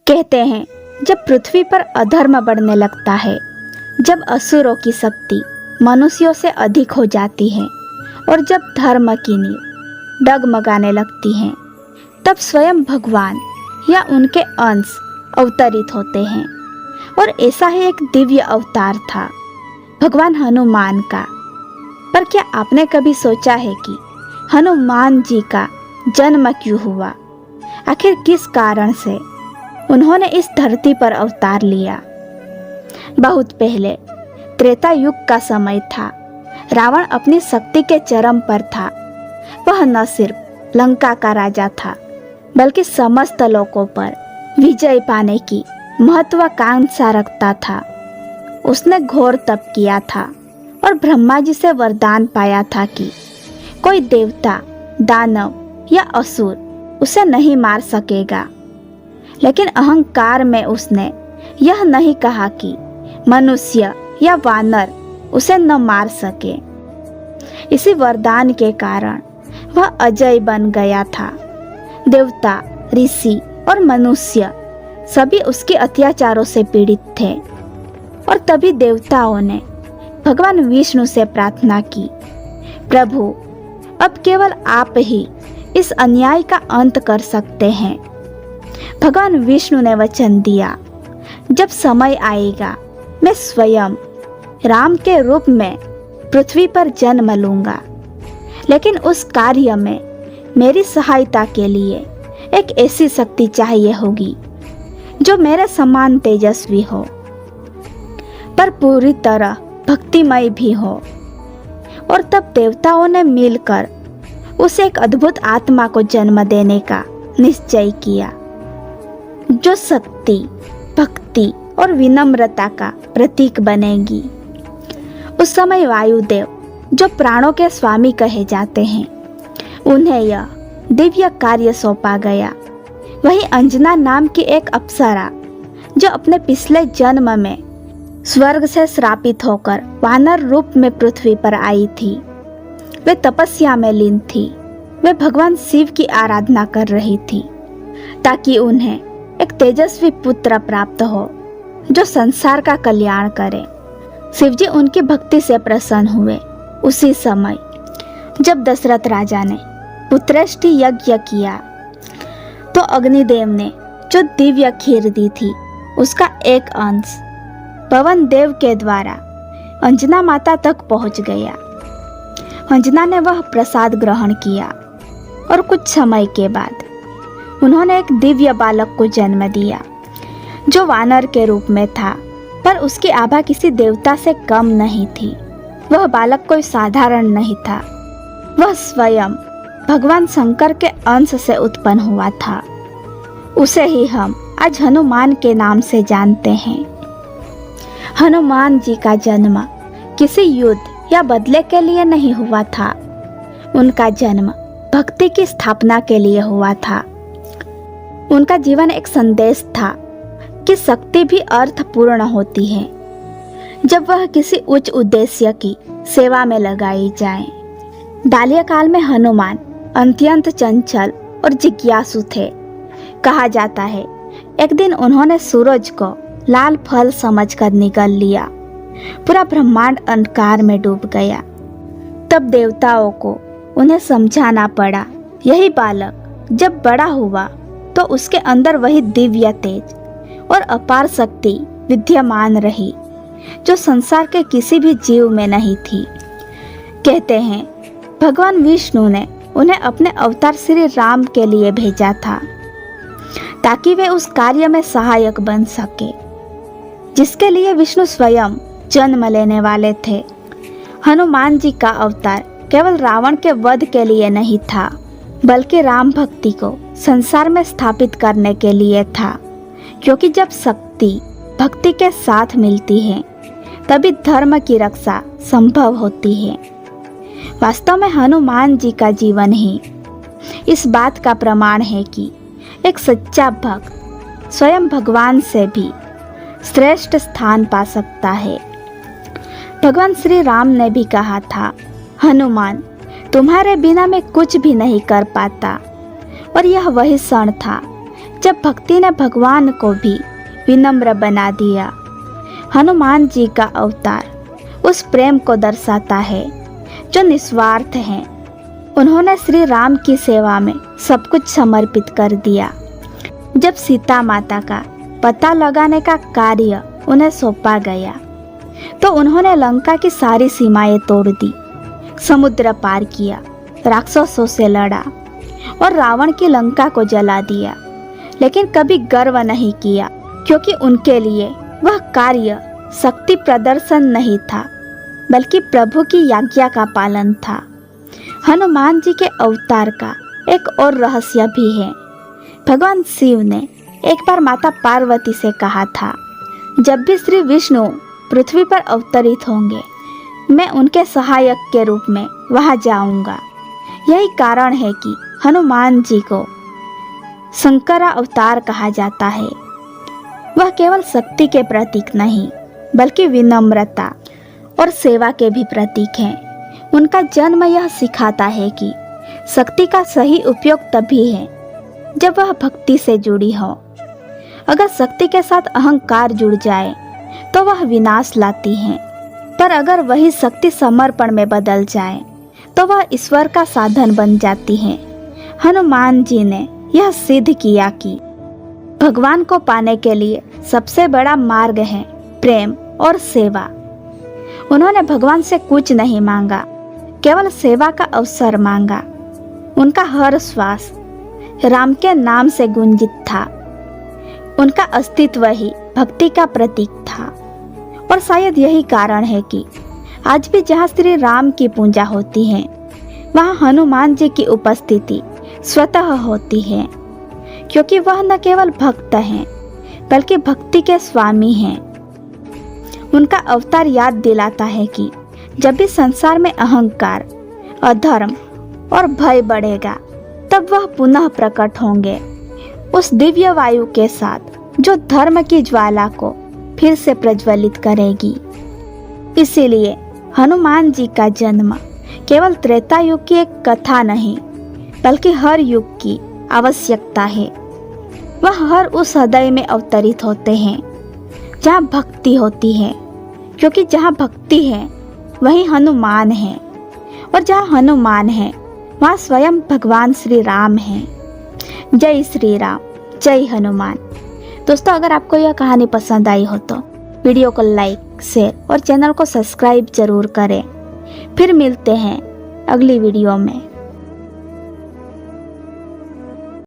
कहते हैं, जब पृथ्वी पर अधर्म बढ़ने लगता है, जब असुरों की शक्ति मनुष्यों से अधिक हो जाती है और जब धर्म की नींव डगमगाने लगती है, तब स्वयं भगवान या उनके अंश अवतरित होते हैं। और ऐसा ही एक दिव्य अवतार था भगवान हनुमान का। पर क्या आपने कभी सोचा है कि हनुमान जी का जन्म क्यों हुआ? आखिर किस कारण से उन्होंने इस धरती पर अवतार लिया? बहुत पहले त्रेता युग का समय था। रावण अपनी शक्ति के चरम पर था। वह न सिर्फ लंका का राजा था, बल्कि समस्त लोकों पर विजय पाने की महत्वाकांक्षा रखता था। उसने घोर तप किया था और ब्रह्मा जी से वरदान पाया था कि कोई देवता, दानव या असुर उसे नहीं मार सकेगा। लेकिन अहंकार में उसने यह नहीं कहा कि मनुष्य या वानर उसे न मार सके। इसी वरदान के कारण वह अजय बन गया था। देवता, ऋषि और मनुष्य सभी उसके अत्याचारों से पीड़ित थे। और तभी देवताओं ने भगवान विष्णु से प्रार्थना की, प्रभु, अब केवल आप ही इस अन्याय का अंत कर सकते हैं। भगवान विष्णु ने वचन दिया, जब समय आएगा मैं स्वयं राम के रूप में पृथ्वी पर जन्म लूंगा। लेकिन उस कार्य में मेरी सहायता के लिए एक ऐसी शक्ति चाहिए होगी जो मेरे समान तेजस्वी हो, पर पूरी तरह भक्तिमय भी हो। और तब देवताओं ने मिलकर उसे एक अद्भुत आत्मा को जन्म देने का निश्चय किया, जो शक्ति, भक्ति और विनम्रता का प्रतीक बनेगी। उस समय वायुदेव, जो प्राणों के स्वामी कहे जाते हैं, उन्हें यह दिव्य कार्य सौंपा गया। वही अंजना नाम की एक अप्सरा, जो अपने पिछले जन्म में स्वर्ग से श्रापित होकर वानर रूप में पृथ्वी पर आई थी, वे तपस्या में लीन थी। वे भगवान शिव की आराधना कर रही थी ताकि उन्हें एक तेजस्वी पुत्र प्राप्त हो जो संसार का कल्याण करे। शिवजी उनकी भक्ति से प्रसन्न हुए। उसी समय जब दशरथ राजा ने पुत्रेष्टि यज्ञ किया, तो अग्निदेव ने जो दिव्य खीर दी थी, उसका एक अंश पवन देव के द्वारा अंजना माता तक पहुंच गया। अंजना ने वह प्रसाद ग्रहण किया और कुछ समय के बाद उन्होंने एक दिव्य बालक को जन्म दिया, जो वानर के रूप में था, पर उसकी आभा किसी देवता से कम नहीं थी। वह बालक कोई साधारण नहीं था, वह स्वयं भगवान शंकर के अंश से उत्पन्न हुआ था। उसे ही हम आज हनुमान के नाम से जानते हैं। हनुमान जी का जन्म किसी युद्ध या बदले के लिए नहीं हुआ था। उनका जन्म भक्ति की स्थापना के लिए हुआ था। उनका जीवन एक संदेश था कि शक्ति भी अर्थपूर्ण होती है जब वह किसी उच्च उद्देश्य की सेवा में लगाई जाए। बाल्यकाल में हनुमान अत्यंत चंचल और जिज्ञासु थे। कहा जाता है, एक दिन उन्होंने सूरज को लाल फल समझकर निगल लिया। पूरा ब्रह्मांड अंधकार में डूब गया। तब देवताओं को उन्हें समझाना पड़ा, यही बालक जब बड़ा हुआ तो उसके अंदर वही दिव्य तेज और अपार शक्ति विद्यमान रही जो संसार के किसी भी जीव में नहीं थी। कहते हैं, भगवान विष्णु ने उन्हें अपने अवतार श्री राम के लिए भेजा था, ताकि वे उस कार्य में सहायक बन सके जिसके लिए विष्णु स्वयं जन्म लेने वाले थे। हनुमान जी का अवतार केवल रावण के वध के लिए नहीं था, बल्कि राम भक्ति को संसार में स्थापित करने के लिए था। क्योंकि जब शक्ति भक्ति के साथ मिलती है, तभी धर्म की रक्षा संभव होती है। वास्तव में हनुमान जी का जीवन ही इस बात का प्रमाण है कि एक सच्चा भक्त स्वयं भगवान से भी श्रेष्ठ स्थान पा सकता है। भगवान श्री राम ने भी कहा था, हनुमान, तुम्हारे बिना मैं कुछ भी नहीं कर पाता। और यह वही क्षण था जब भक्ति ने भगवान को भी विनम्र बना दिया। हनुमान जी का अवतार उस प्रेम को दर्शाता है जो निस्वार्थ है। उन्होंने श्री राम की सेवा में सब कुछ समर्पित कर दिया। जब सीता माता का पता लगाने का कार्य उन्हें सौंपा गया तो उन्होंने लंका की सारी सीमाएं तोड़ दी, समुद्र पार किया, राक्षसों से लड़ा और रावण की लंका को जला दिया। लेकिन कभी गर्व नहीं किया, क्योंकि उनके लिए वह कार्य शक्ति प्रदर्शन नहीं था बल्कि प्रभु की आज्ञा का पालन था। हनुमान जी के अवतार का एक और रहस्य भी है। भगवान शिव ने एक बार माता पार्वती से कहा था, जब भी श्री विष्णु पृथ्वी पर अवतरित होंगे मैं उनके सहायक के रूप में वहां जाऊंगा। यही कारण है कि हनुमान जी को शंकरा अवतार कहा जाता है। वह केवल शक्ति के प्रतीक नहीं बल्कि विनम्रता और सेवा के भी प्रतीक हैं। उनका जन्म यह सिखाता है कि शक्ति का सही उपयोग तभी है जब वह भक्ति से जुड़ी हो। अगर शक्ति के साथ अहंकार जुड़ जाए तो वह विनाश लाती है, पर अगर वही शक्ति समर्पण में बदल जाए तो वह ईश्वर का साधन बन जाती है। हनुमान जी ने यह सिद्ध किया कि भगवान को पाने के लिए सबसे बड़ा मार्ग है प्रेम और सेवा। उन्होंने भगवान से कुछ नहीं मांगा, केवल सेवा का अवसर मांगा। उनका हर श्वास राम के नाम से गुंजित था। उनका अस्तित्व ही भक्ति का प्रतीक था। और शायद यही कारण है कि आज भी जहाँ श्री राम की पूजा होती है वहाँ हनुमान जी की उपस्थिति स्वतः होती है, क्योंकि वह न केवल भक्त हैं बल्कि भक्ति के स्वामी हैं। उनका अवतार याद दिलाता है कि जब भी संसार में अहंकार, अधर्म और भय बढ़ेगा तब वह पुनः प्रकट होंगे उस दिव्य वायु के साथ जो धर्म की ज्वाला को फिर से प्रज्वलित करेगी। इसीलिए हनुमान जी का जन्म केवल त्रेता युग की एक कथा नहीं बल्कि हर युग की आवश्यकता है। वह हर उस हृदय में अवतरित होते हैं जहाँ भक्ति होती है, क्योंकि जहाँ भक्ति है वहीं हनुमान है, और जहाँ हनुमान है वहाँ स्वयं भगवान श्री राम हैं। जय श्री राम, जय हनुमान। दोस्तों, अगर आपको यह कहानी पसंद आई हो तो वीडियो को लाइक, शेयर और चैनल को सब्सक्राइब जरूर करें। फिर मिलते हैं अगली वीडियो में।